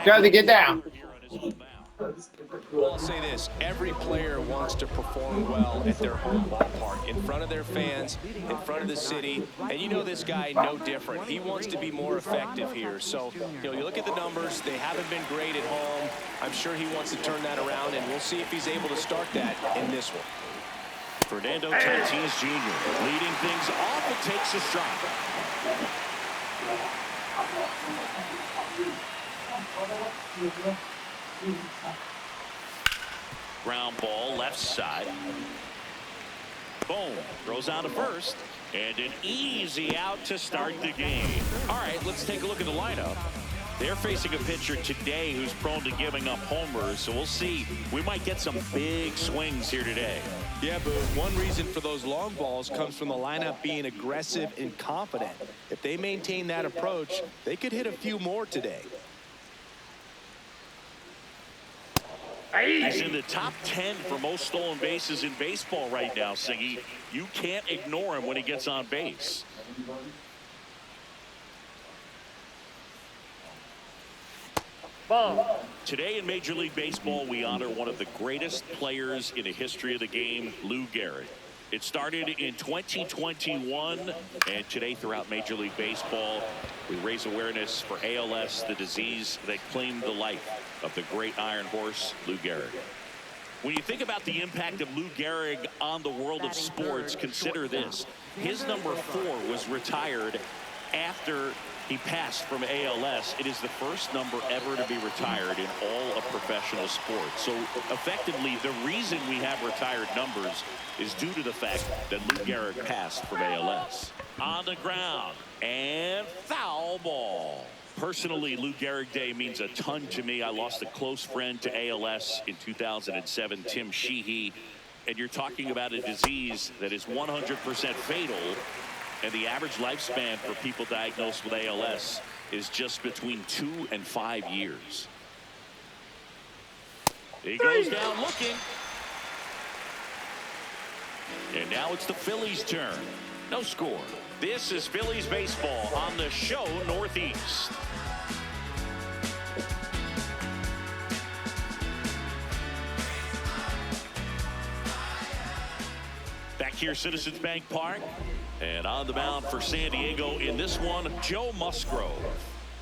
Got to get down. Well, I'll say this. Every player wants to perform well at their home ballpark, in front of their fans, in front of the city. And you know this guy no different. He wants to be more effective here. So, you look at the numbers. They haven't been great at home. I'm sure he wants to turn that around, and we'll see if he's able to start that in this one. Fernando Tatis Jr. leading things off and takes a strike. Ground ball left side. Boom. Throws out to first. And an easy out to start the game. All right, let's take a look at the lineup. They're facing a pitcher today who's prone to giving up homers, so we'll see. We might get some big swings here today. Yeah, but one reason for those long balls comes from the lineup being aggressive and confident. If they maintain that approach, they could hit a few more today. He's in the top 10 for most stolen bases in baseball right now, Siggy. You can't ignore him when he gets on base. Ball. Today in Major League Baseball, we honor one of the greatest players in the history of the game, Lou Gehrig. It started in 2021, and today throughout Major League Baseball, we raise awareness for ALS, the disease that claimed the life of the great Iron Horse, Lou Gehrig. When you think about the impact of Lou Gehrig on the world of sports, consider this. His number 4 was retired after he passed from ALS. It is the first number ever to be retired in all of professional sports. So effectively, the reason we have retired numbers is due to the fact that Lou Gehrig passed from ALS. On the ground, and foul ball. Personally, Lou Gehrig Day means a ton to me. I lost a close friend to ALS in 2007, Tim Sheehy. And you're talking about a disease that is 100% fatal. And the average lifespan for people diagnosed with ALS is just between 2 and 5 years. He goes down looking. And now it's the Phillies' turn. No score. This is Phillies baseball on the show Northeast. Back here, Citizens Bank Park. And on the mound for San Diego in this one, Joe Musgrove.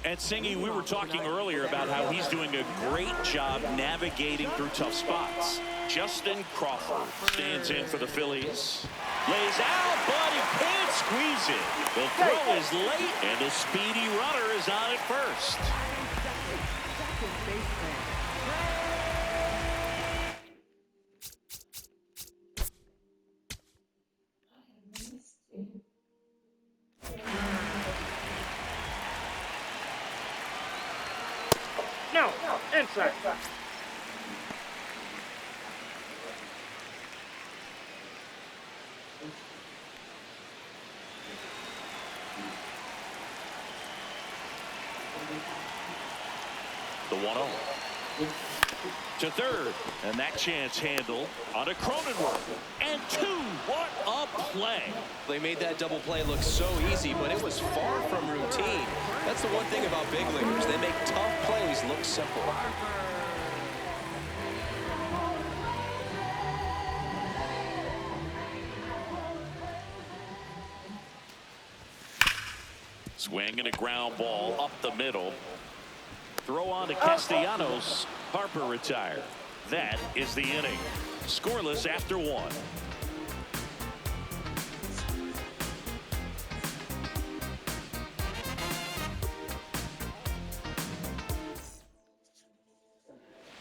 And Singy, we were talking earlier about how he's doing a great job navigating through tough spots. Justin Crawford stands in for the Phillies. Lays out, but he can't squeeze it. The throw is late, and the speedy runner is on at first. No, inside. The 1-0. To third, and that chance handled on a Cronenworth. And 2, what a play. They made that double play look so easy, but it was far from routine. That's the one thing about big leaguers. They make tough plays look simple. Swing and a ground ball up the middle. Throw on to Castellanos. Harper retired. That is the inning. Scoreless after 1.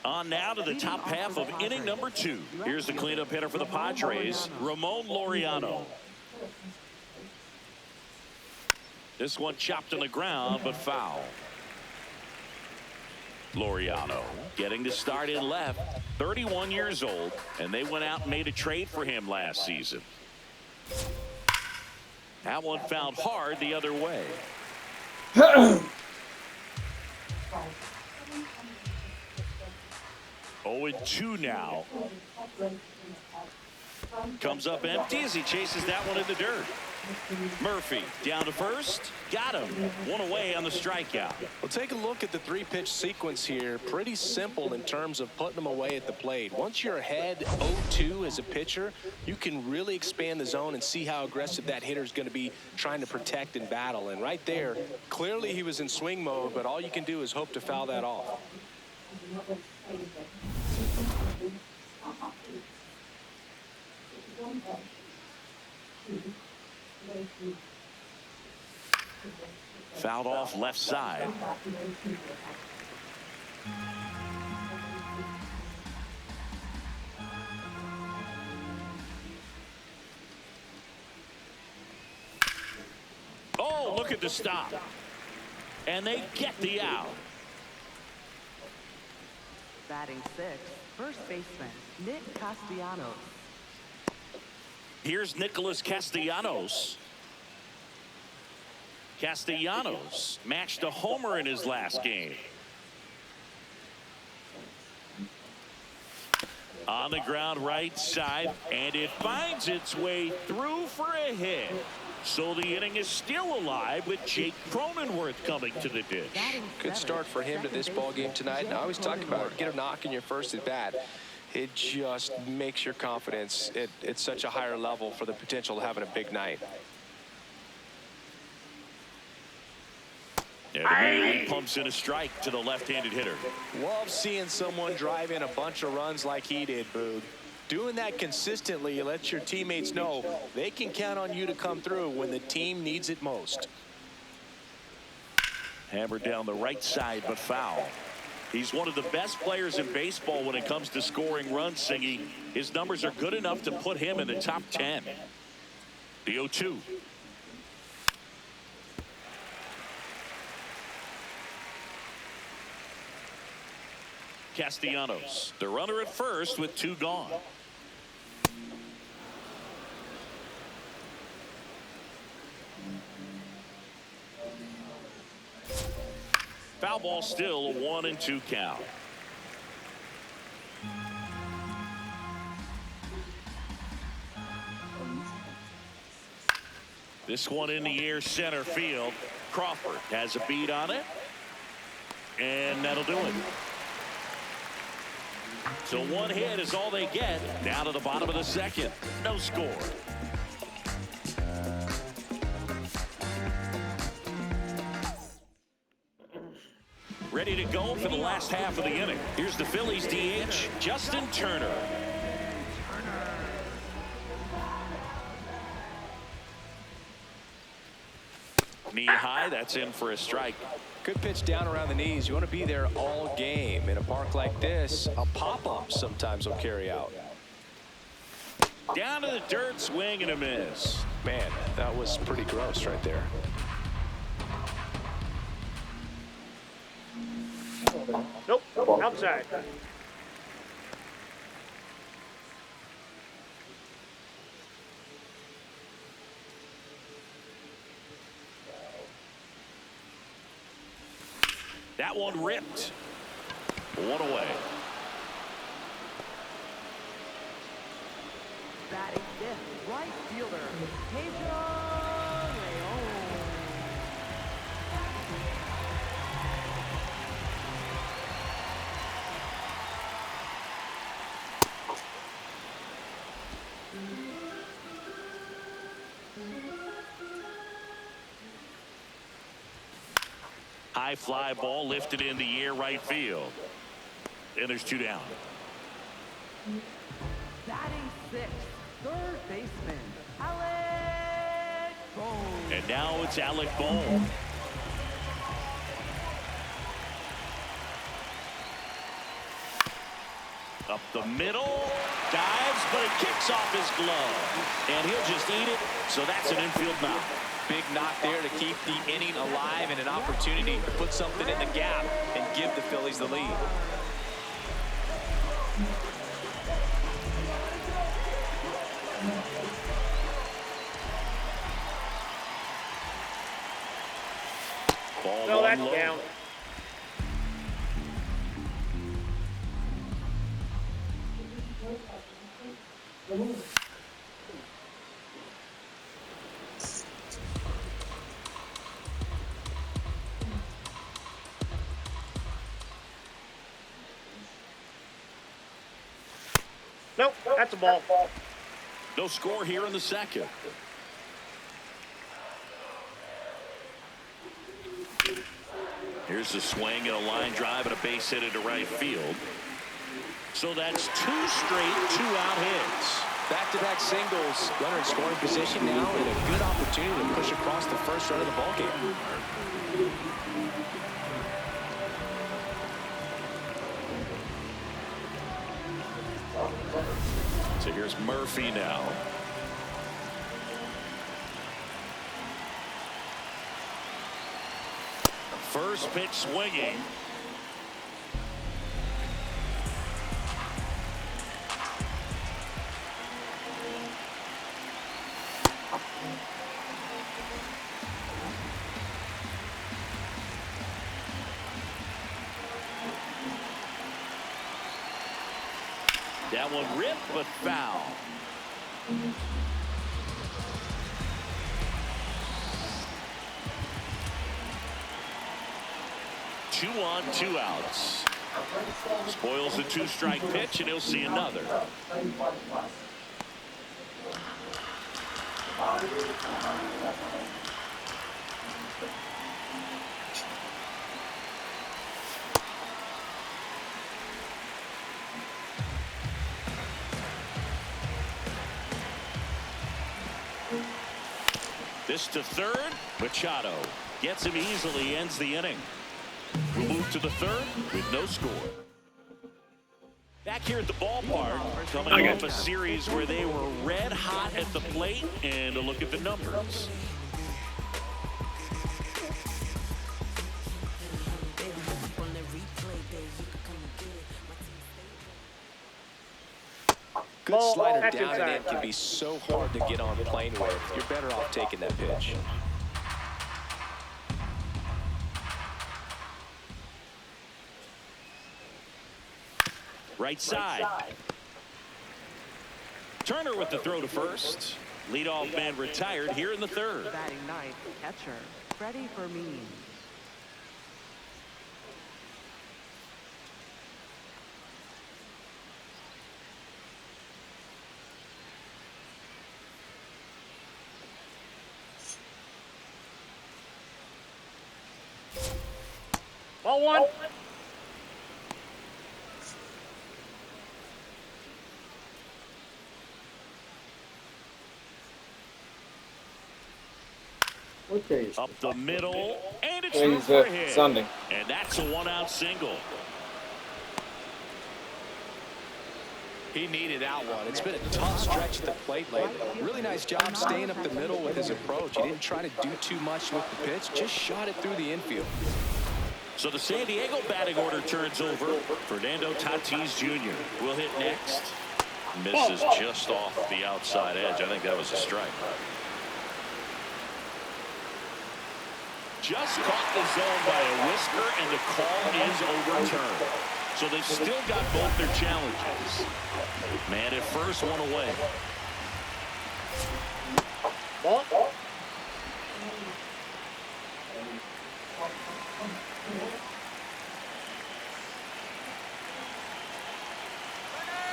On now to the top half of inning number 2. Here's the cleanup hitter for the Padres, Ramon Laureano. This one chopped on the ground, but foul. Laureano getting to start in left, 31 years old, and they went out and made a trade for him last season. That one found hard the other way. 0-2 now. Comes up empty as he chases that one in the dirt. Murphy down to first. Got him. One away on the strikeout. Well, take a look at the three-pitch sequence here. Pretty simple in terms of putting them away at the plate. Once you're ahead 0-2 as a pitcher, you can really expand the zone and see how aggressive that hitter is going to be trying to protect and battle. And right there, clearly he was in swing mode, but all you can do is hope to foul that off. Fouled off left side. Oh, look at the stop. And they get the out. Batting sixth, first baseman, Nick Castellanos. Here's Nicholas Castellanos. Castellanos matched a homer in his last game. On the ground right side, and it finds its way through for a hit. So the inning is still alive with Jake Cronenworth coming to the dish. Good start for him to this ball game tonight. And I always talk about it, get a knock in your first at bat. It just makes your confidence at such a higher level for the potential of having a big night. And immediately pumps in a strike to the left-handed hitter. Love seeing someone drive in a bunch of runs like he did, Boog. Doing that consistently lets your teammates know they can count on you to come through when the team needs it most. Hammered down the right side, but foul. He's one of the best players in baseball when it comes to scoring runs, Singy. His numbers are good enough to put him in the top 10. The 0-2. Castellanos, the runner at first with two gone. Foul ball, still a 1-2 count. This one in the air, center field. Crawford has a beat on it, and that'll do it. So one hit is all they get. Down to the bottom of the second. No score. Ready to go for the last half of the inning. Here's the Phillies DH, Justin Turner. Knee high, that's in for a strike. Good pitch down around the knees. You want to be there all game. In a park like this, a pop-up sometimes will carry out. Down to the dirt, swing and a miss. Man, that was pretty gross right there. Nope, outside. That one ripped. One away. Batting fifth, right fielder, Pedro Leon. High fly ball lifted in the air, right field. And there's two down. Batting sixth, third baseman, Alec Bohm. And now it's Alec Bohm. Up the middle, dives, but it kicks off his glove. And he'll just eat it, so that's an infield knock. Big knock there to keep the inning alive and an opportunity to put something in the gap and give the Phillies the lead. Ball No, that's low. down. Nope, that's a ball. No score here in the second. Here's the swing and a line drive and a base hit into right field. So that's 2 straight 2-out hits. Back-to-back singles. Runner in scoring position now, and a good opportunity to push across the first run of the ballgame. So here's Murphy now. First pitch swinging. That one ripped but foul. Two on, 2 outs. Spoils the 2-strike pitch, and he'll see another. This to third. Machado gets him easily, ends the inning. We'll move to the third with no score. Back here at the ballpark, coming off a series where they were red hot at the plate, and a look at the numbers. Good slider down and in can be so hard to get on plane with. You're better off taking that pitch. Right side. Turner with the throw to first. Leadoff man retired here in the third. Batting ninth, catcher, Freddie Fermin. Ball one. Okay. Up the middle, and it's Today's for a hit. Sunday. And that's a 1-out single. He needed that one. It's been a tough stretch at the plate lately. Really nice job staying up the middle with his approach. He didn't try to do too much with the pitch, just shot it through the infield. So the San Diego batting order turns over. Fernando Tatis Jr. will hit next. Misses just off the outside edge. I think that was a strike. Just caught the zone by a whisker, and the call is overturned. So they've still got both their challenges. Man at first, one away. Ball.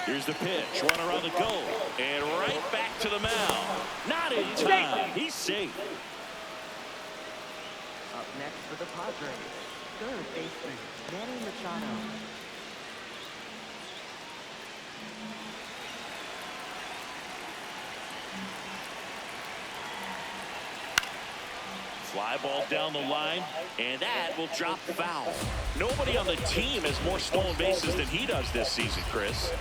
Here's the pitch. Runner on the go. And right back to the mound. Not in time. He's safe. Up next for the Padres, third baseman, Manny Machado. Fly ball down the line, and that will drop foul. Nobody on the team has more stolen bases than he does this season, Chris.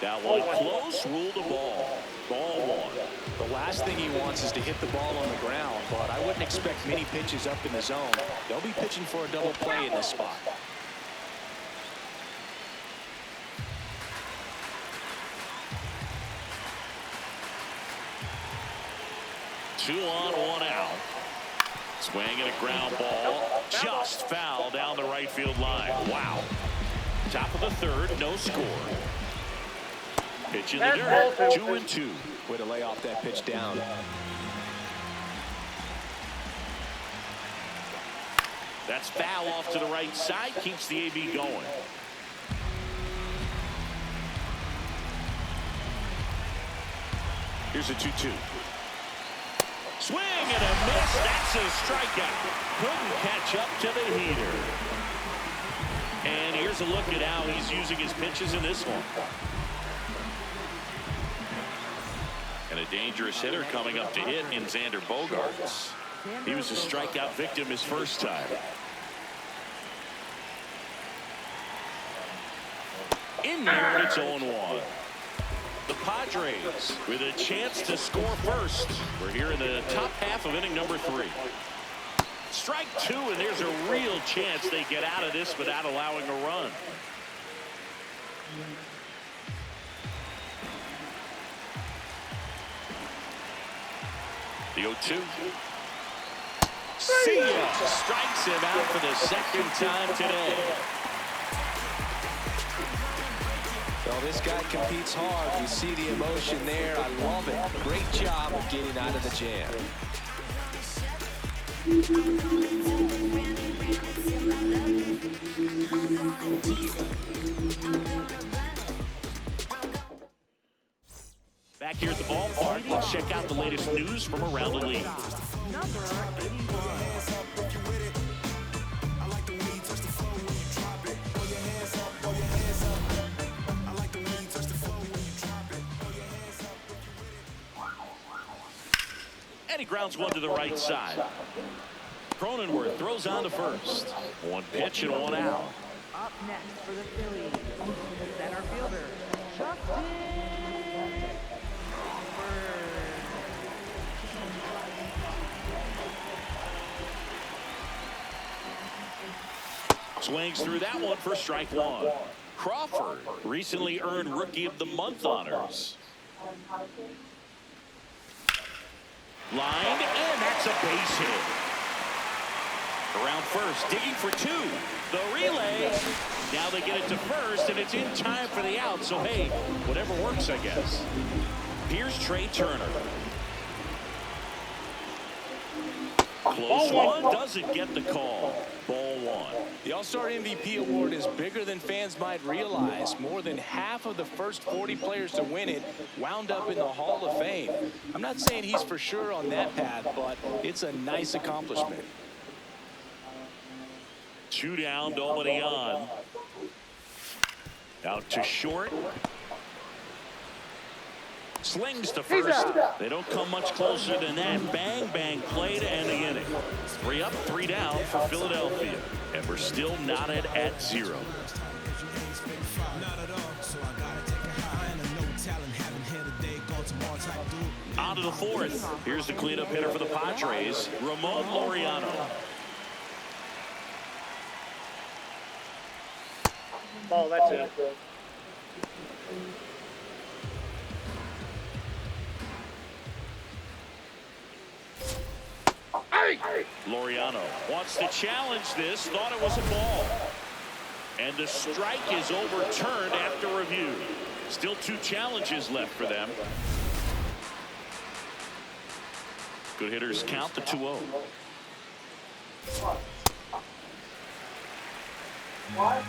That one close, ruled a ball. Ball one. The last thing he wants is to hit the ball on the ground, but I wouldn't expect many pitches up in the zone. They'll be pitching for a double play in this spot. Two on, 1 out. Swing and a ground ball. Just foul down the right field line. Wow. Top of the third, no score. Pitch in the dirt, 2-2. Way to lay off that pitch down. That's foul off to the right side, keeps the AB going. Here's a 2-2. Swing and a miss. That's a strikeout. Couldn't catch up to the heater. And here's a look at how he's using his pitches in this one. And a dangerous hitter coming up to hit in Xander Bogaerts. He was a strikeout victim his first time. In there, it's 0-1. The Padres with a chance to score first. We're here in the top half of inning number 3. Strike 2, and there's a real chance they get out of this without allowing a run. The 0-2. See ya! Strikes him out for the second time today. Well, this guy competes hard. You see the emotion there. I love it. Great job of getting out of the jam. Back here at the ballpark, let's check out the latest news from around the league. Number 81. And he grounds one to the right side. Cronenworth throws on to first. One pitch and one out. Up next for the Phillies, center fielder, Justin Swings through that one for strike 1. Crawford recently earned Rookie of the Month honors. Lined, and that's a base hit. Around first, digging for 2. The relay. Now they get it to first, and it's in time for the out. So, hey, whatever works, I guess. Here's Trey Turner. Close one, doesn't get the call. Ball 1. The All-Star MVP award is bigger than fans might realize. More than half of the first 40 players to win it wound up in the Hall of Fame. I'm not saying he's for sure on that path, but it's a nice accomplishment. 2 down, nobody on. Out to short. Slings to first. They don't come much closer than that. Bang, bang play to end the inning. 3 up, 3 down for Philadelphia. And we're still knotted at 0. On to the 4th. Here's the cleanup hitter for the Padres, Ramon Laureano. Ball, that's it. Laureano wants to challenge this, thought it was a ball. And the strike is overturned after review. Still 2 challenges left for them. Good hitters count the 2-0. What?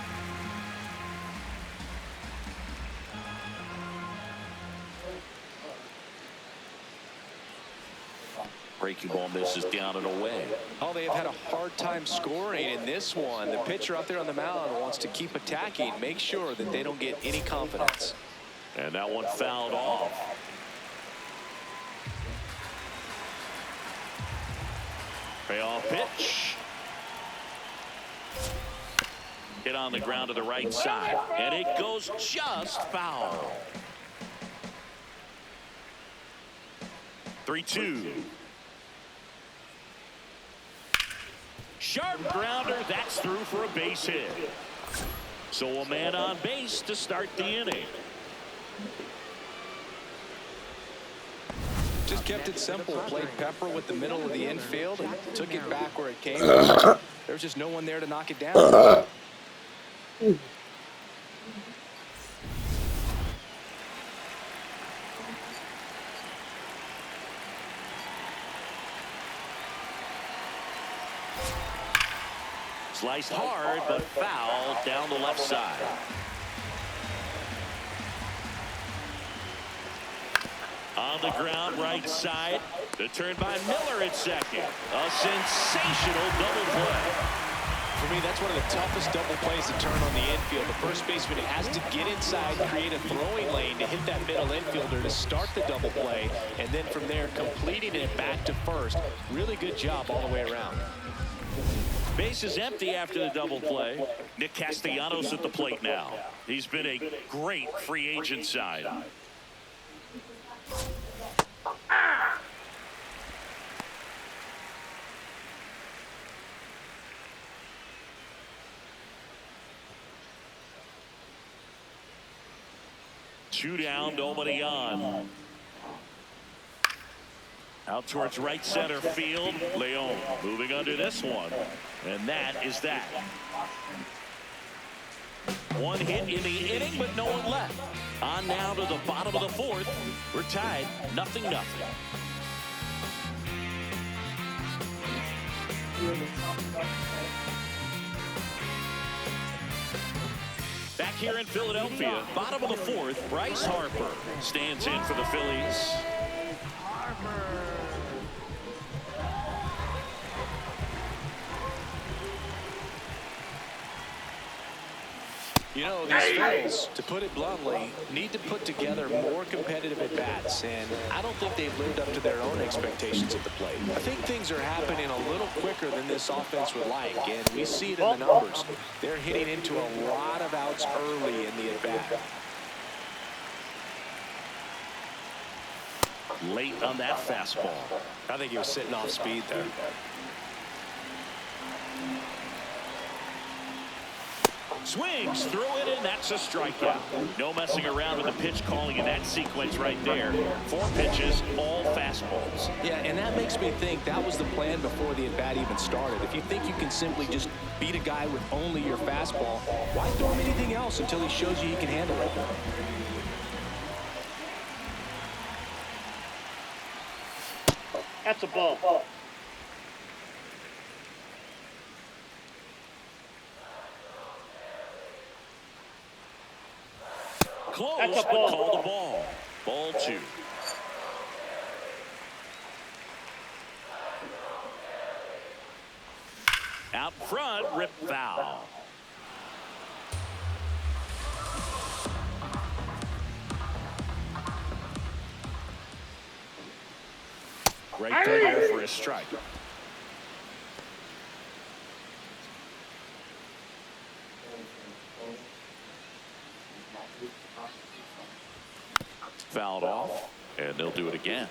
Breaking ball misses down and away. Oh, they have had a hard time scoring in this one. The pitcher out there on the mound wants to keep attacking, make sure that they don't get any confidence. And that one fouled off. Payoff pitch. Hit on the ground to the right side. And it goes just foul. 3-2. Sharp grounder, that's through for a base hit. So a man on base to start the inning. Just kept it simple. Played pepper with the middle of the infield and took it back where it came. There's just no one there to knock it down. Sliced hard, but foul down the left side. On the ground, right side. The turn by Miller at second. A sensational double play. For me, that's one of the toughest double plays to turn on the infield. The first baseman has to get inside, create a throwing lane to hit that middle infielder to start the double play, and then from there, completing it back to first. Really good job all the way around. Base is empty after the double play. Nick Castellanos at the plate now. He's been a great free agent sign. Two down, nobody on. Out towards right center field. Leon moving under this one. And that is that. One hit in the inning, but no one left. On now to the bottom of the fourth. We're tied, 0-0. Back here in Philadelphia, bottom of the fourth, Bryce Harper stands in for the Phillies. You know, these Phillies, to put it bluntly, need to put together more competitive at-bats, and I don't think they've lived up to their own expectations at the plate. I think things are happening a little quicker than this offense would like, and we see it in the numbers. They're hitting into a lot of outs early in the at-bat. Late on that fastball. I think he was sitting off speed there. Swings through it, and that's a strikeout. No messing around with the pitch calling in that sequence right there. 4 pitches, all fastballs. Yeah, and that makes me think that was the plan before the at-bat even started. If you think you can simply just beat a guy with only your fastball, why throw him anything else until he shows you he can handle it? That's a ball. Close, That's a but ball. call the ball. Ball 2. Out front, rip foul. Right there for a strike. Fouled off, and they'll do it again.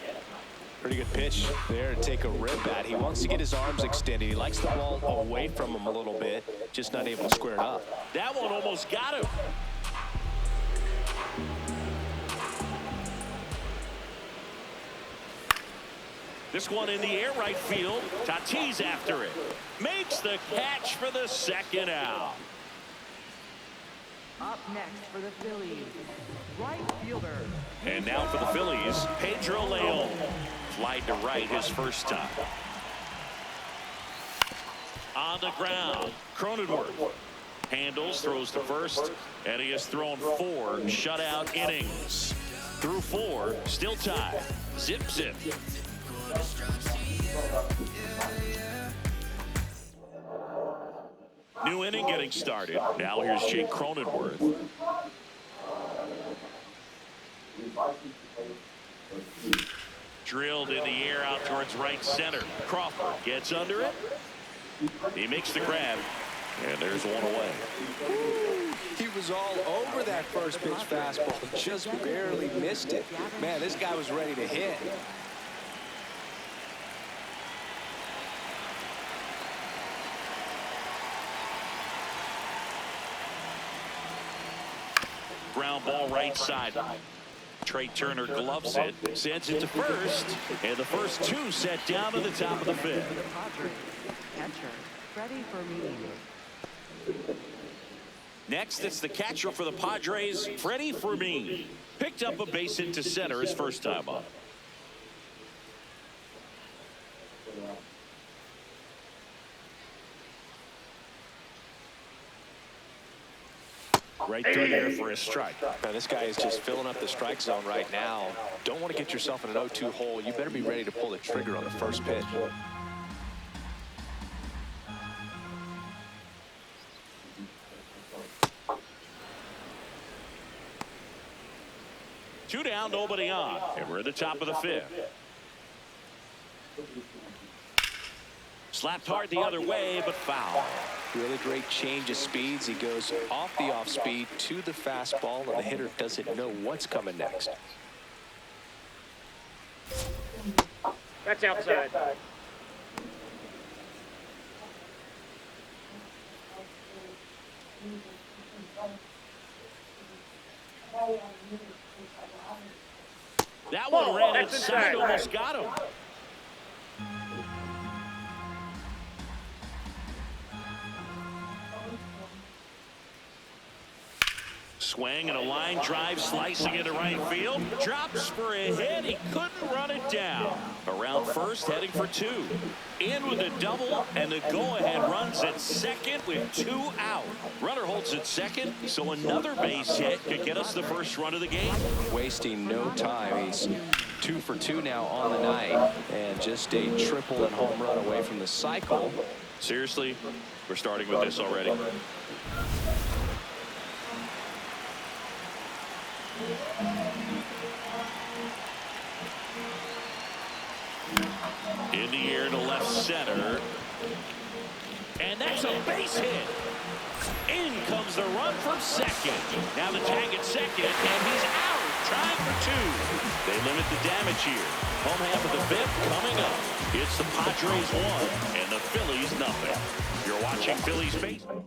Pretty good pitch there to take a rip at. He wants to get his arms extended. He likes the ball away from him a little bit, just not able to square it up. That one almost got him. This one in the air right field. Tatis after it. Makes the catch for the second out. Up next for the Phillies, right fielder. And now for the Phillies, Pedro Leon. Flied to right his first time. On the ground, Cronenworth. Handles, throws to first, and he has thrown 4 shutout innings. Through 4, still tied. Zip, zip. New inning getting started. Now here's Jake Cronenworth. Drilled in the air out towards right center. Crawford gets under it. He makes the grab, and there's one away. He was all over that first pitch fastball, just barely missed it. Man, this guy was ready to hit. Ground ball right side. Trey Turner gloves it, sends it to first, and the first 2 set down to the top of the 5th. The Padres, catcher, Freddie Fermin. Next, it's the catcher for the Padres, Freddie Fermin. Picked up a base hit to center his first time up. Right through there for a strike. Now, this guy is just filling up the strike zone right now. Don't want to get yourself in an 0-2 hole. You better be ready to pull the trigger on the first pitch. Two down, nobody on, and we're at the top of the fifth. Slapped hard the other way, but foul. Really great change of speeds. He goes off the off speed to the fastball, and the hitter doesn't know what's coming next. That's outside. That one ran That's inside, inside. almost got him. Swing and a line drive slicing into right field. Drops for a hit. He couldn't run it down. Around first, heading for two. In with a double, and the go-ahead runs at second with 2 out. Runner holds at second, so another base hit could get us the first run of the game. Wasting no time. He's 2 for 2 now on the night, and just a triple and home run away from the cycle. Seriously, we're starting with this already. In the air to left center. And that's a base hit. In comes the run from second. Now the tag at second, and he's out. Trying for 2. They limit the damage here. Home half of the fifth coming up. It's the Padres 1 and the Phillies nothing. You're watching Phillies baseball.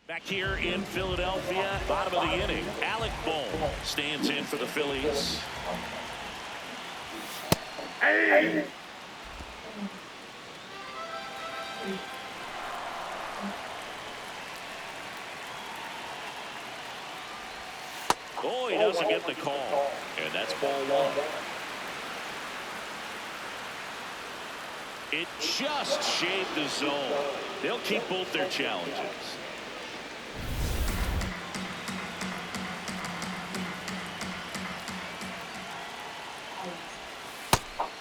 Back here in Philadelphia, bottom of the inning, Alec Bohm stands in for the Phillies. Hey! Oh, he doesn't get the call, and that's ball 1. It just shaved the zone. They'll keep both their challenges.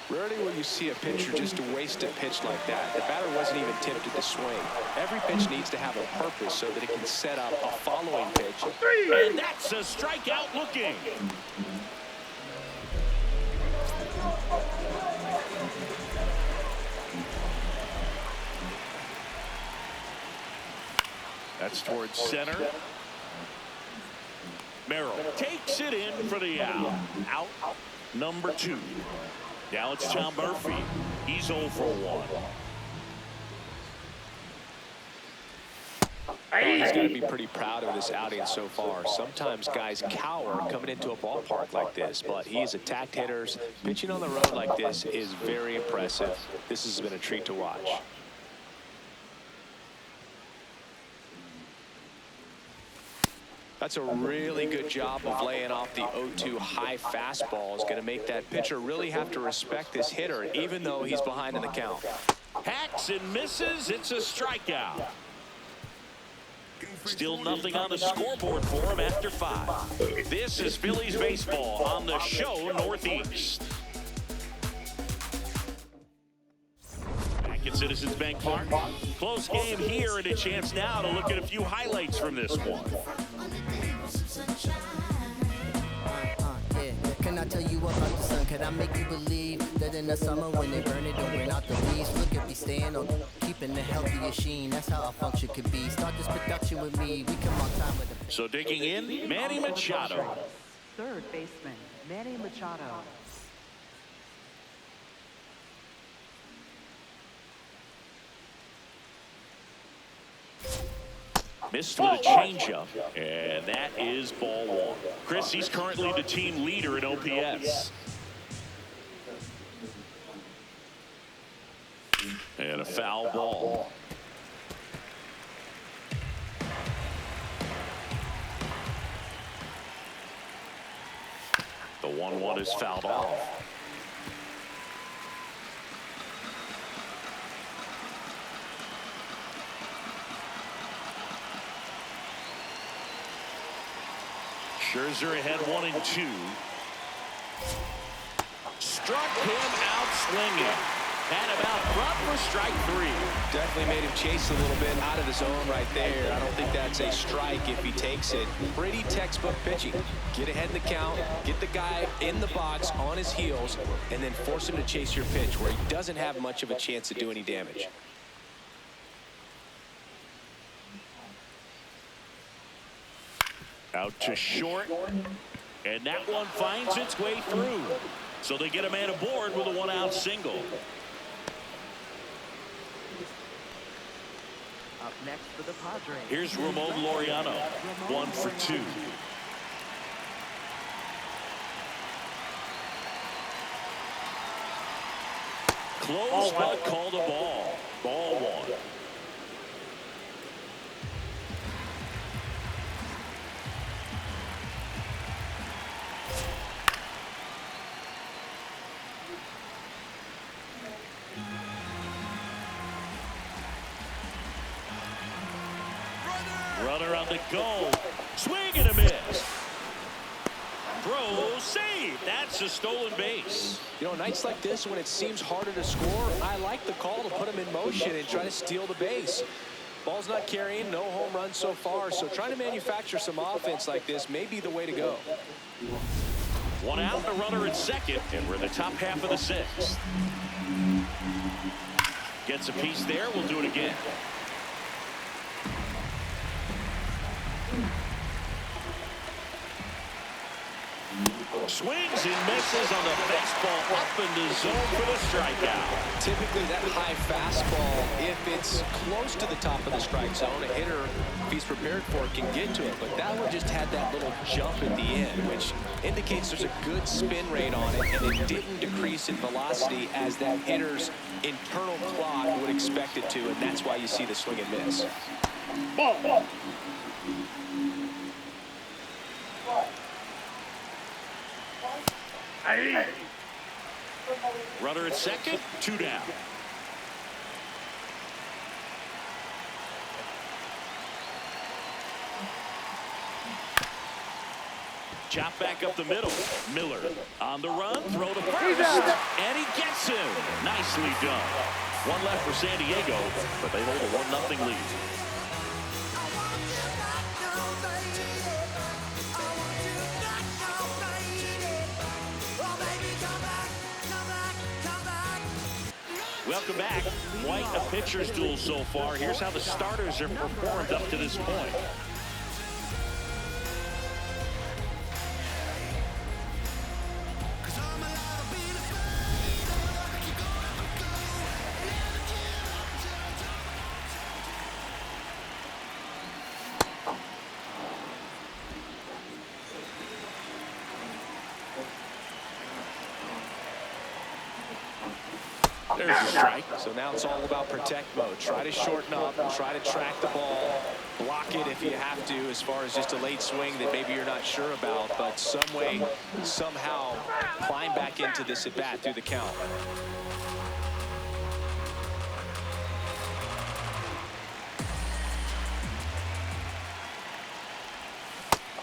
Rarely will you see a pitcher just waste a pitch like that. The batter wasn't even tempted to swing. Every pitch needs to have a purpose so that it can set up a following pitch. And that's a strikeout looking. That's towards center. Merrill takes it in for the out. Out number 2. Now it's Tom Murphy. He's 0 for 1. He's got to be pretty proud of this outing so far. Sometimes guys cower coming into a ballpark like this, but he's attacked hitters. Pitching on the road like this is very impressive. This has been a treat to watch. That's a really good job of laying off the 0-2 high fastball. Is going to make that pitcher really have to respect this hitter, even though he's behind in the count. Hacks and misses. It's a strikeout. Still nothing on the scoreboard for him after 5. This is Phillies baseball on the show Northeast. Back at Citizens Bank Park. Close game here, and a chance now to look at a few highlights from this one. Can I tell you about the sun? Can I make you believe that in the summer when they burn it, don't burn out the leaves? Look at me staying on, keeping the healthiest sheen. That's how our function could be. Start this production with me. We come on time with the. So digging in, Manny Machado. Third baseman, Manny Machado. Missed with a changeup, and that is ball 1. Chris, he's currently the team leader in OPS. And a foul ball. The 1-1 is fouled off. Scherzer ahead 1-2. Struck him out swinging. Had him out front for strike 3. Definitely made him chase a little bit out of the zone right there. I don't think that's a strike if he takes it. Pretty textbook pitching. Get ahead in the count, get the guy in the box on his heels, and then force him to chase your pitch where he doesn't have much of a chance to do any damage. Out to short, and that one finds its way through. So they get a man aboard with a 1-out single. Up next for the Padres. Here's Ramon Laureano, 1 for 2. Close, but called a ball. Ball 1. Runner on the go. Swing and a miss. Throw, save. That's a stolen base. You know, nights like this when it seems harder to score, I like the call to put him in motion and try to steal the base. Ball's not carrying, no home runs so far, so trying to manufacture some offense like this may be the way to go. 1 out, a runner at second, and we're in the top half of the 6th. Gets a piece there. We'll do it again. Swings and misses on the baseball up in the zone for the strikeout. Typically that high fastball, if it's close to the top of the strike zone, a hitter, if he's prepared for it, can get to it. But that one just had that little jump at the end, which indicates there's a good spin rate on it, and it didn't decrease in velocity as that hitter's internal clock would expect it to, and that's why you see the swing and miss. Ball. Runner at second, 2 down. Chop back up the middle. Miller on the run, throw to first, and he gets him. Nicely done. 1 left for San Diego, but they hold a 1-0 lead. Welcome back. Quite a pitcher's duel so far. Here's how the starters have performed up to this point. There's a strike. So now it's all about protect mode. Try to shorten up, try to track the ball, block it if you have to, as far as just a late swing that maybe you're not sure about, but some way, somehow climb back into this at bat through the count.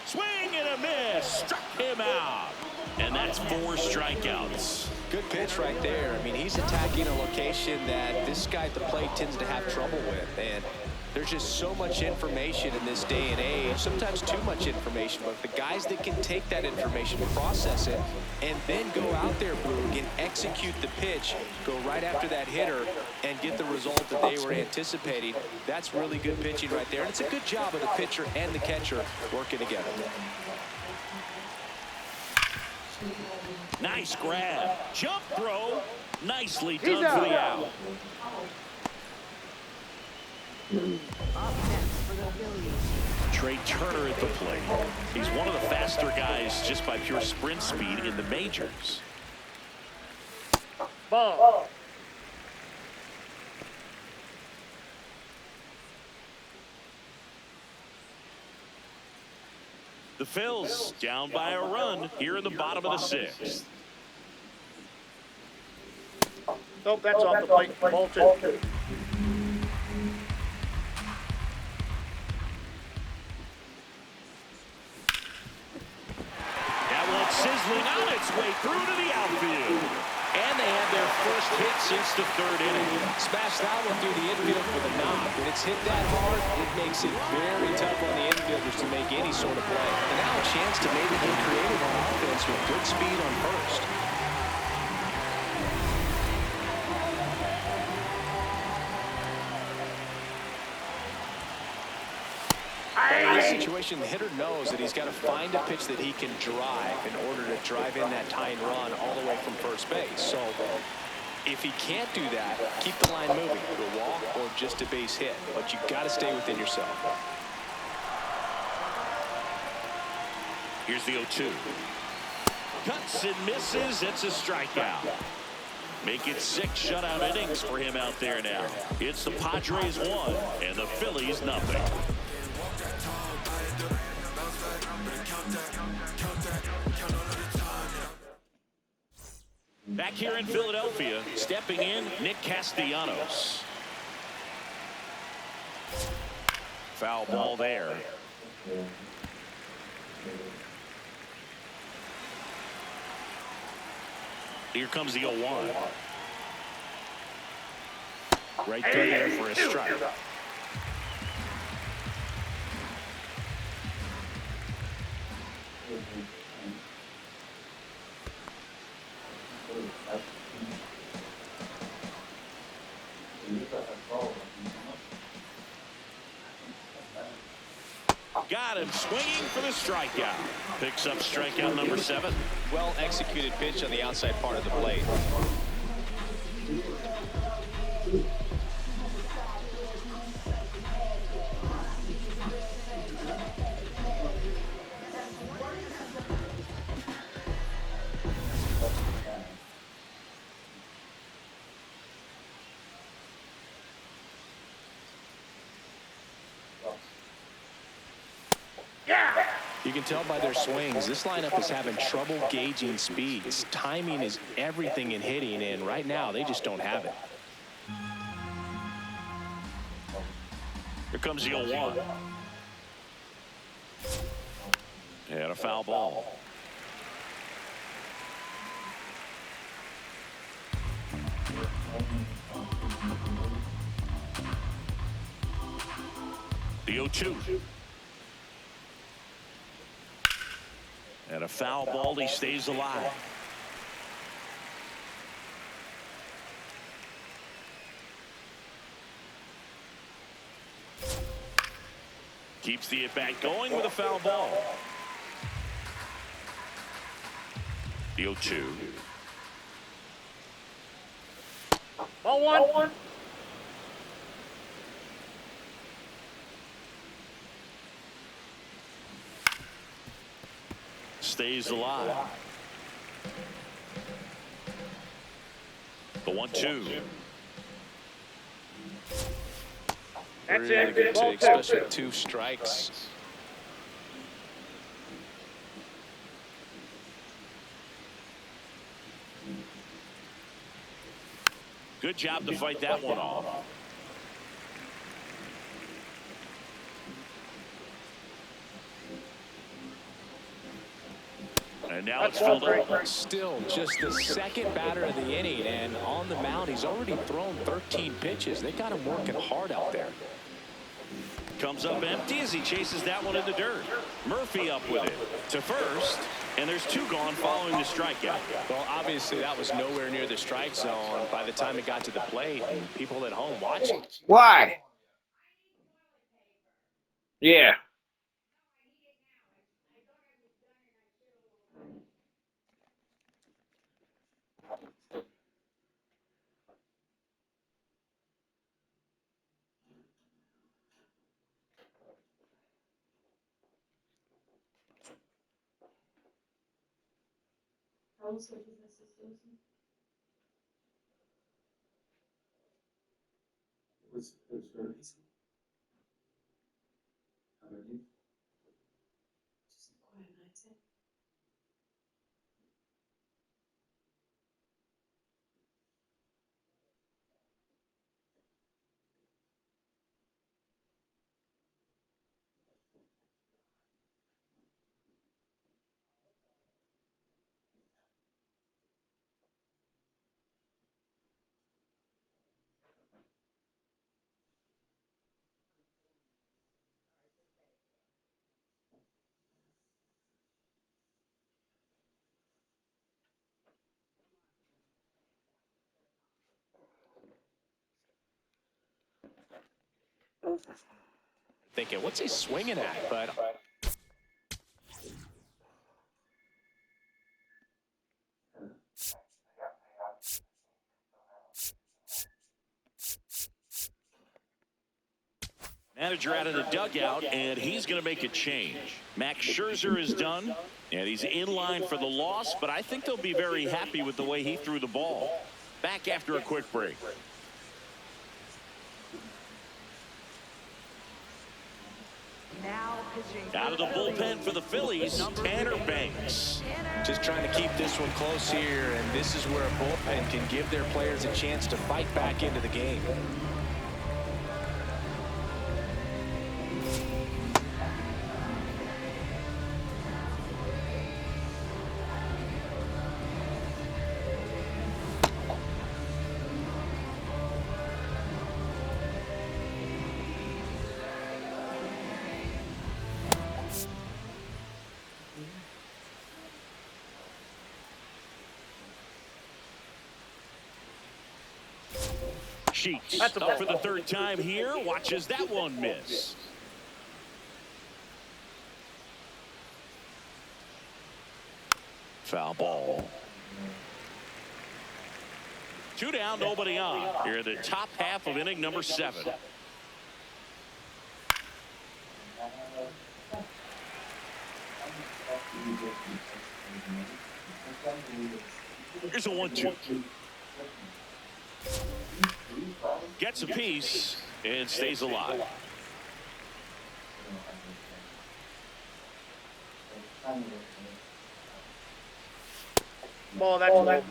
Swing and a miss. Struck him out. And that's 4 strikeouts. Good pitch right there. I mean, he's attacking a location that this guy at the plate tends to have trouble with. And there's just so much information in this day and age, sometimes too much information. But the guys that can take that information, process it, and then go out there, Boog, and execute the pitch, go right after that hitter, and get the result that they were anticipating, that's really good pitching right there. And it's a good job of the pitcher and the catcher working together. Nice grab. Jump throw. Nicely done for the out. Up next for the Phillies. Trey Turner at the plate. He's one of the faster guys just by pure sprint speed in the majors. Ball. The Phils down by a run here in the bottom of the 6th. Nope, that's off the plate. Ball 2. swing on its way through to the outfield. And they have their first hit since the third inning. Smashed that one through the infield for the knock. When it's hit that hard, it makes it very tough on the infielders to make any sort of play. And now a chance to maybe get creative on offense with good speed on first. In this situation, the hitter knows that he's got to find a pitch that he can drive in order to drive in that tying run all the way from first base. So if he can't do that, keep the line moving to a walk or just a base hit. But you've got to stay within yourself. Here's the 0-2. Cuts and misses. It's a strikeout. Make it 6 shutout innings for him out there now. It's the Padres 1 and the Phillies nothing. Back here in Philadelphia, stepping in, Nick Castellanos. Foul ball there. Here comes the 0-1. Right through there for a strike. Got him swinging for the strikeout. Picks up strikeout number 7. Well executed pitch on the outside part of the plate. You can tell by their swings, this lineup is having trouble gauging speeds. Timing is everything in hitting, and right now they just don't have it. Here comes the 0-1. And a foul ball. The 0-2. And a foul ball. He stays alive. Keeps the at-bat going with a foul ball. The 0-2. Ball one. Stays alive. The 1-2. That's Really it. good Ball take, 2. especially with 2 strikes. Good job to fight that one off. And now it's filled up. Still just the second batter of the inning, and on the mound, he's already thrown 13 pitches. They got him working hard out there. Comes up empty as he chases that one in the dirt. Murphy up with it to first, and there's 2 gone following the strikeout. Well, obviously, that was nowhere near the strike zone by the time it got to the plate, and people at home watching. Why? Yeah. Thinking, what's he swinging at? But manager out of the dugout, and he's going to make a change. Max Scherzer is done, and he's in line for the loss, but I think they'll be very happy with the way he threw the ball. Back after a quick break. Now pitching Out of the bullpen for the Phillies, Tanner Banks. just trying to keep this one close here, and this is where a bullpen can give their players a chance to fight back into the game. Sheets That's a up ball. for the third time here. Watches that one miss. Foul ball. 2 down, nobody on. Here in the top half of inning number 7. Here's a 1-2. Gets a piece and stays alive. Ball, that's low.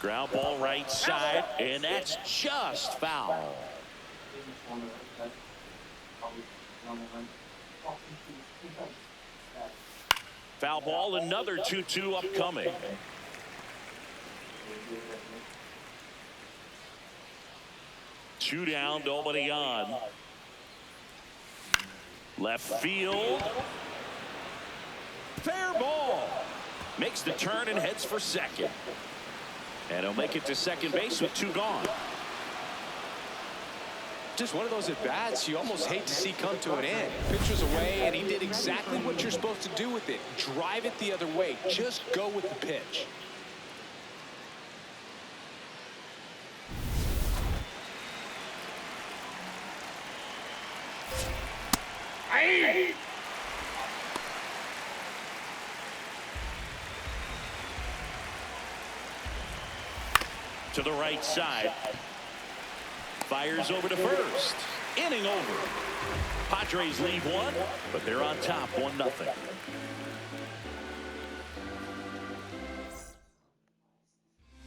Ground ball right side, and that's just foul. Foul ball, another 2-2 upcoming. Two down, nobody on. Left field. Fair ball. Makes the turn and heads for second. And he'll make it to second base with 2 gone. Just one of those at-bats you almost hate to see come to an end. Pitcher's away, and he did exactly what you're supposed to do with it. Drive it the other way. Just go with the pitch. Aye. To the right side. Fires over to first. Inning over. Padres lead 1, but they're on top 1-0.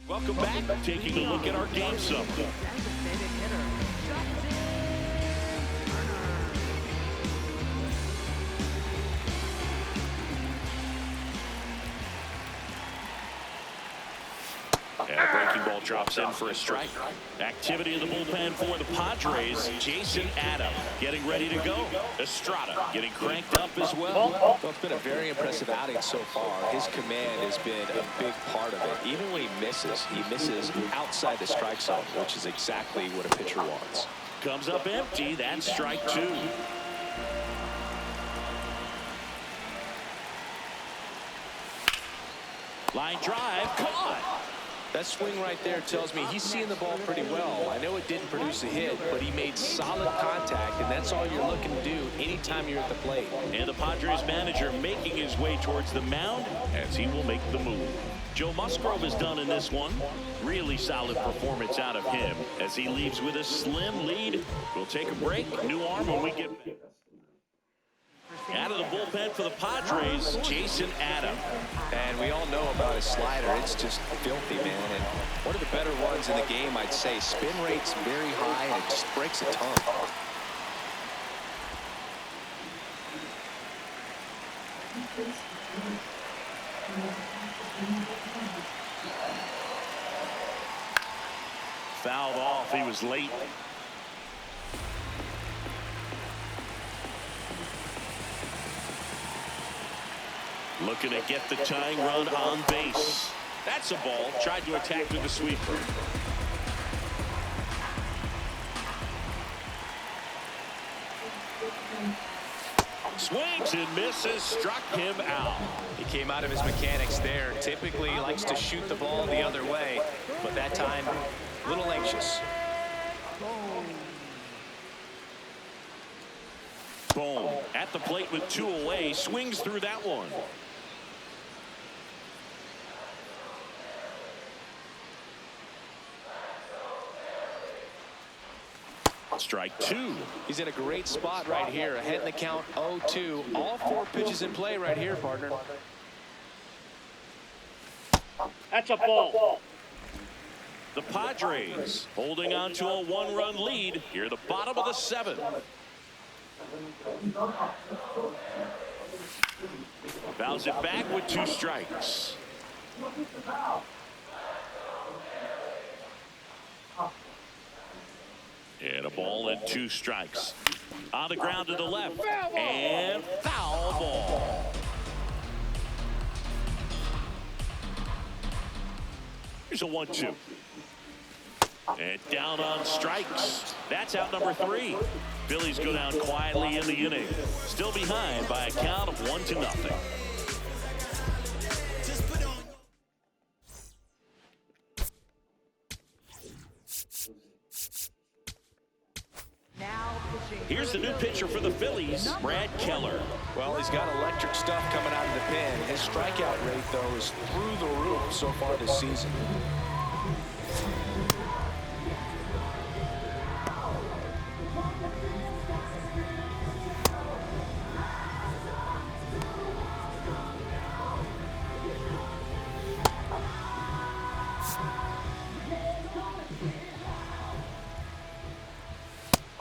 Welcome back. Taking a look at our game summary. designated hitter. And a breaking ball drops in for a strike. Activity in the bullpen for the Padres. Jason Adam getting ready to go. Estrada getting cranked up as well. Well, it's been a very impressive outing so far. His command has been a big part of it. Even when he misses outside the strike zone, which is exactly what a pitcher wants. Comes up empty. That's strike 2. Line drive, caught. That swing right there tells me he's seeing the ball pretty well. I know it didn't produce a hit, but he made solid contact, and that's all you're looking to do anytime you're at the plate. And the Padres manager making his way towards the mound as he will make the move. Joe Musgrove is done in this one. Really solid performance out of him as he leaves with a slim lead. We'll take a break. New arm when we get back. Out of the bullpen for the Padres, Jason Adam. And we all know about his slider. It's just filthy, man. And one of the better ones in the game, I'd say. Spin rate's very high, and it just breaks a ton. Fouled off. He was late. Looking to get the tying run on base. That's a ball. Tried to attack with the sweeper. Swings and misses, struck him out. He came out of his mechanics there. Typically he likes to shoot the ball the other way, but that time a little anxious. Boom. At the plate with 2 away, swings through that one. Strike 2. He's in a great spot right here. Ahead in the count, 0-2. All 4 pitches in play right here, partner. That's a ball. The Padres holding on to a 1-run lead here, the bottom of the 7th. Fouls it back with 2 strikes. And a ball and 2 strikes. On the ground to the left. And foul ball. Here's a 1-2. And down on strikes. That's out number 3. Phillies go down quietly in the inning. Still behind by a count of 1-0. Here's the new pitcher for the Phillies, Brad Keller. Well, he's got electric stuff coming out of the pen. His strikeout rate, though, is through the roof so far this season.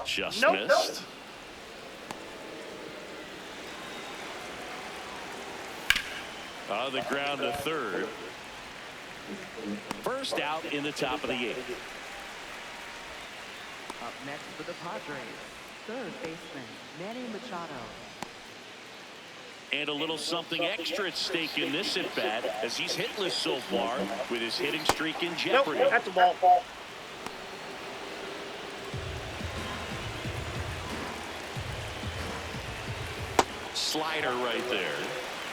Just missed. On the ground to third. First out in the top of the 8th. Up next for the Padres, third baseman Manny Machado. And a little something extra at stake in this at bat as he's hitless so far with his hitting streak in jeopardy. Nope, that's a ball. Slider right there.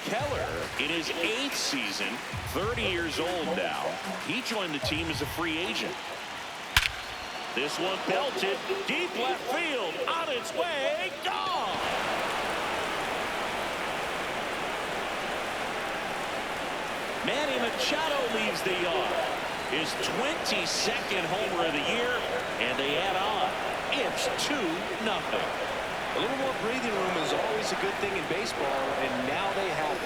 Keller in his 8th season, 30 years old now. He joined the team as a free agent. This one belted deep left field, on its way, gone. Manny Machado leaves the yard. His 22nd homer of the year, and they add on. It's 2-0. A little more breathing room is always a good thing in baseball, and now they have it.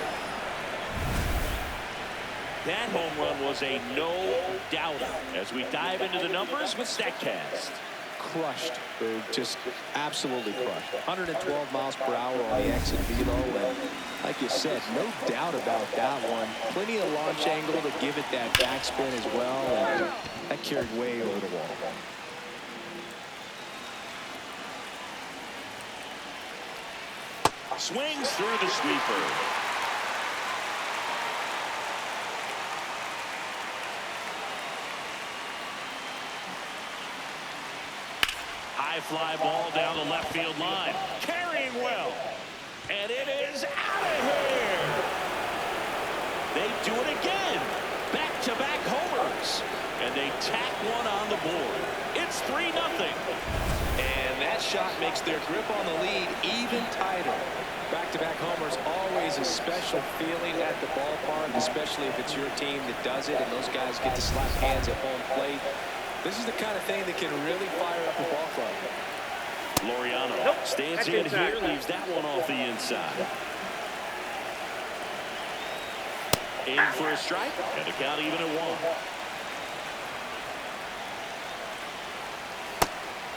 That home run was a no-doubter as we dive into the numbers with StatCast. Crushed, Boog, just absolutely crushed. 112 miles per hour on the exit velo, and like you said, no doubt about that one. Plenty of launch angle to give it that backspin as well, and that carried way over the wall. Swings through the sweeper. High fly ball down the left field line. Carrying well. And it is out of here. They do it again. Back-to-back homers. And they tack one on the board. It's 3-0. And that shot makes their grip on the lead even tighter. Back-to-back homers, always a special feeling at the ballpark, especially if it's your team that does it and those guys get to slap hands at home plate. This is the kind of thing that can really fire up a ball club. Laureano stands in here, leaves that one off the inside. In for a strike, and a count even at 1.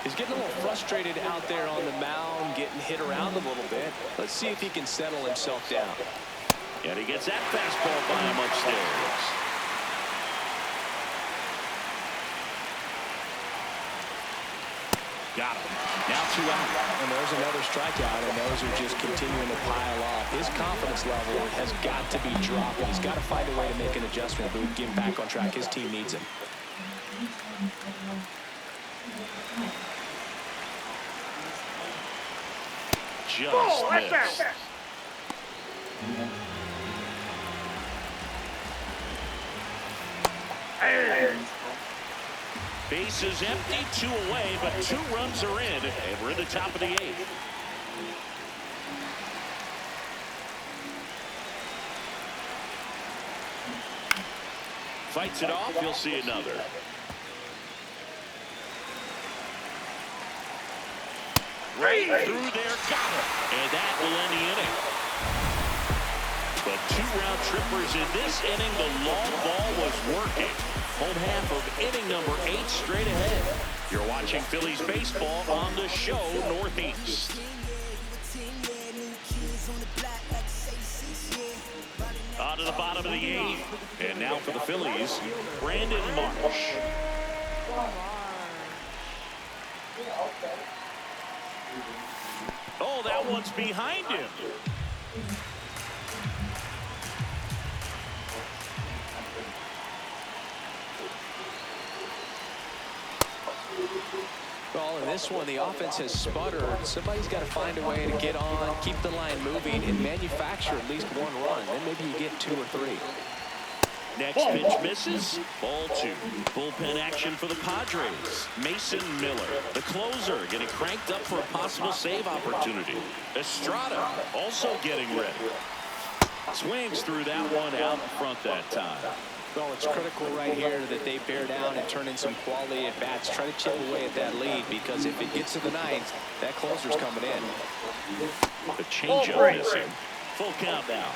He's getting a little frustrated out there on the mound, getting hit around a little bit. Let's see if he can settle himself down. And he gets that fastball by him upstairs. Got him. Now 2 out. And there's another strikeout, and those are just continuing to pile off. His confidence level has got to be dropping. He's got to find a way to make an adjustment, but get him back on track. His team needs him. Just missed. Base is empty, 2 away, but 2 runs are in, and we're in the top of the 8th. Fights it off, you'll see another. Right through there, got it. And that will end the inning. But 2 round trippers in this inning. The long ball was working. Home half of inning number 8 straight ahead. You're watching Phillies baseball on the show Northeast. On to the bottom of the 8th. And now for the Phillies, Brandon Marsh. Oh, that one's behind him. Well, in this one, the offense has sputtered. Somebody's got to find a way to get on, keep the line moving, and manufacture at least 1 run. Then maybe you get 2 or 3. Next pitch misses. Ball 2. Bullpen action for the Padres. Mason Miller, the closer, getting cranked up for a possible save opportunity. Estrada also getting ready. Swings through that one out in front that time. Well, it's critical right here that they bear down and turn in some quality at bats. Try to chip away at that lead, because if it gets to the 9th, that closer's coming in. The changeup missing. Full count now.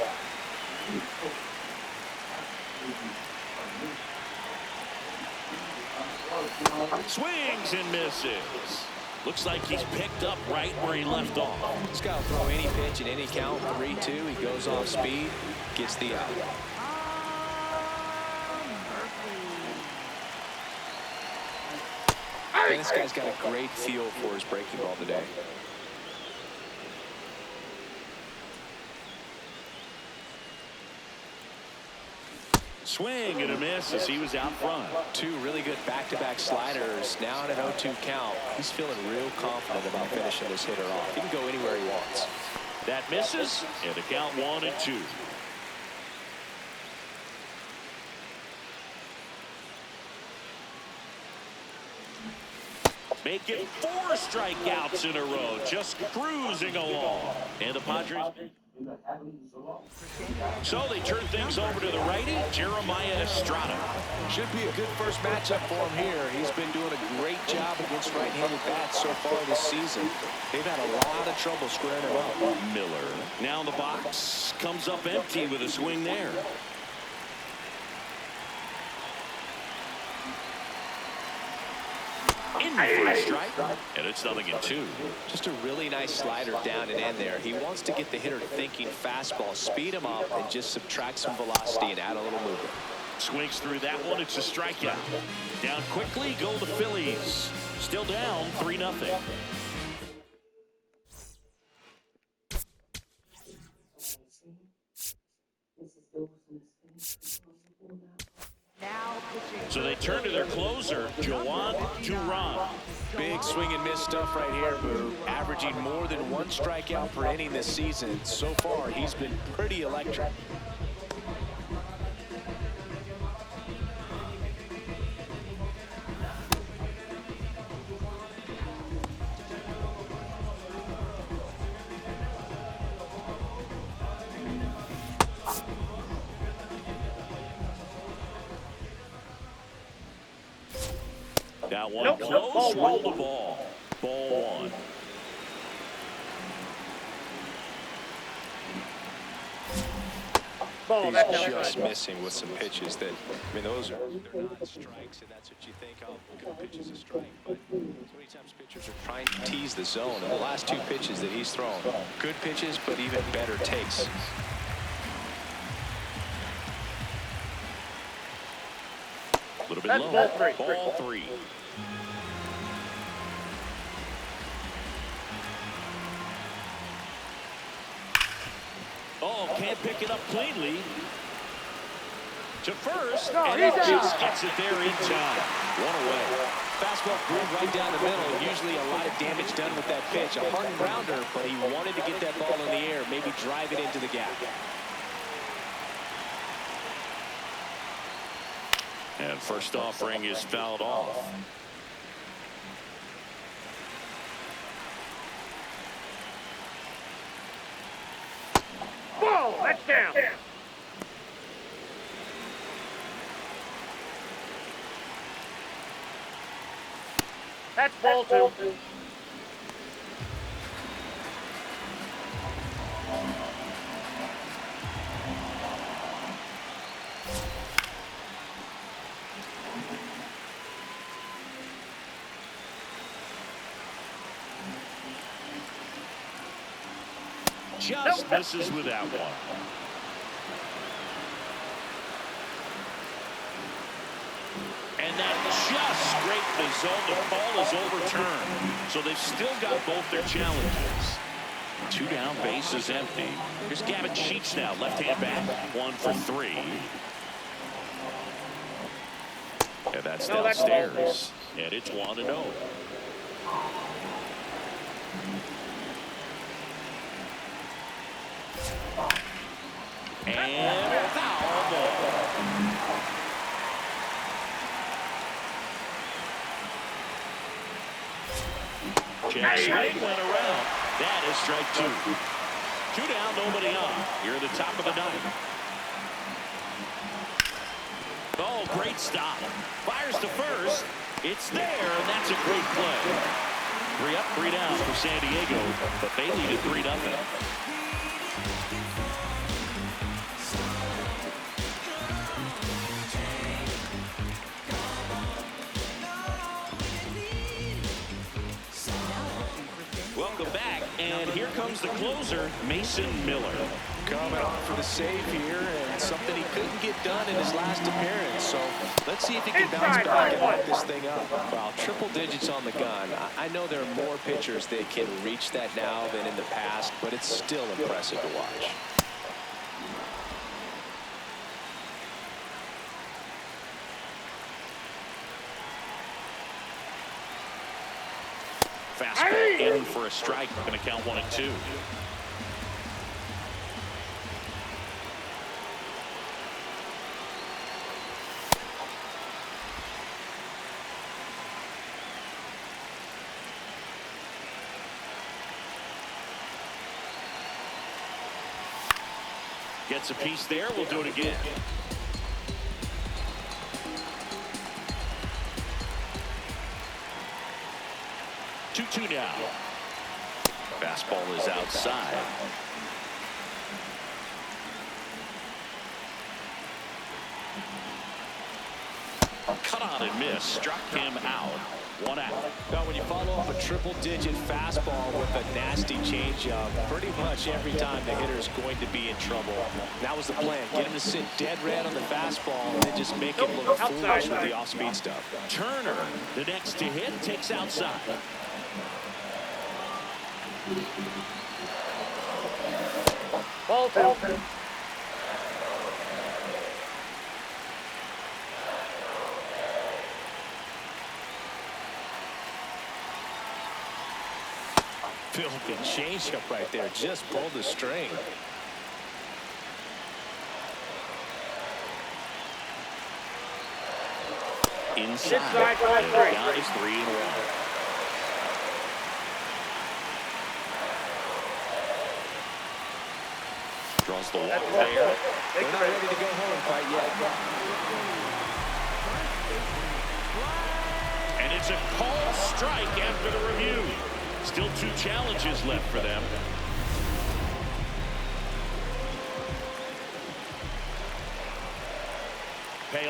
Swings and misses. Looks like he's picked up right where he left off. He's got to throw any pitch in any count. 3-2. He goes off speed, gets the out. And this guy's got a great feel for his breaking ball today. Swing and a miss as he was out front. 2 really good back-to-back sliders. Now at an 0-2 count. He's feeling real confident about finishing this hitter off. He can go anywhere he wants. That misses, and the count 1-2. Making 4 strikeouts in a row, just cruising along. And the Padres. So they turn things over to the righty, Jeremiah Estrada. Should be a good first matchup for him here. He's been doing a great job against right-handed bats so far this season. They've had a lot of trouble squaring him up. Miller now in the box, comes up empty with a swing there. In for a strike, and it's 0-2. Just a really nice slider down and in there. He wants to get the hitter thinking fastball, speed him up, and just subtract some velocity and add a little movement. Swings through that one. It's a strikeout. Down quickly go the Phillies. Still down 3-0. So they turn to their closer, Joan Duran. Big swing and miss stuff right here, Boo. Averaging more than 1 strikeout per inning this season. So far, he's been pretty electric. That one close, roll the ball. Ball 1. He's just missing with some pitches that, I mean, they're not strikes, and that's what you think, oh, good pitch is a strike. But so many times pitchers are trying to tease the zone, and the last 2 pitches that he's thrown, good pitches, but even better takes. A little bit low. Ball 3. Oh, can't pick it up cleanly. To first, No, and he's it just out. gets it there in time. One away. Fastball groove right down the middle. Usually a lot of damage done with that pitch. A hard grounder, but he wanted to get that ball in the air, maybe drive it into the gap. And first offering is fouled off. Ball, that's down. That's ball two. Just misses with that one. And that just scraped the zone. The ball is overturned. So they've still got both their challenges. 2 down, base is empty. Here's Gavin Sheets now, left-hand bat. 1 for 3. And that's No, that's downstairs. And it's 1-0. And foul ball. Jack Swing went around. That is strike 2. 2 down, nobody on. You're at the top of the 9th. Oh, great stop. Fires to first. It's there, and that's a great play. 3 up, 3 down for San Diego, but they lead at 3-0. Welcome back, and here comes the closer, Mason Miller. Coming on for the save here, and something he couldn't get done in his last appearance. So let's see if he can bounce back and lock this thing up. Wow, triple digits on the gun. I know there are more pitchers that can reach that now than in the past, but it's still impressive to watch. Fastball in for a strike. Going to count 1-2. Gets a piece there. We'll do it again. Two now. Fastball is outside. Cut on and miss. Struck him out. 1 out. Now, when you follow up a triple-digit fastball with a nasty changeup, pretty much every time the hitter is going to be in trouble. That was the plan. Get him to sit dead red on the fastball and then just make him look foolish with the off-speed stuff. Turner, the next to hit, takes outside. Ball two. Filthy changeup right there. Just pulled the string. Inside. And the count is 3-1. Draws the walk there. They're not ready to go home quite yet. And it's a called strike after the review. Still 2 challenges left for them.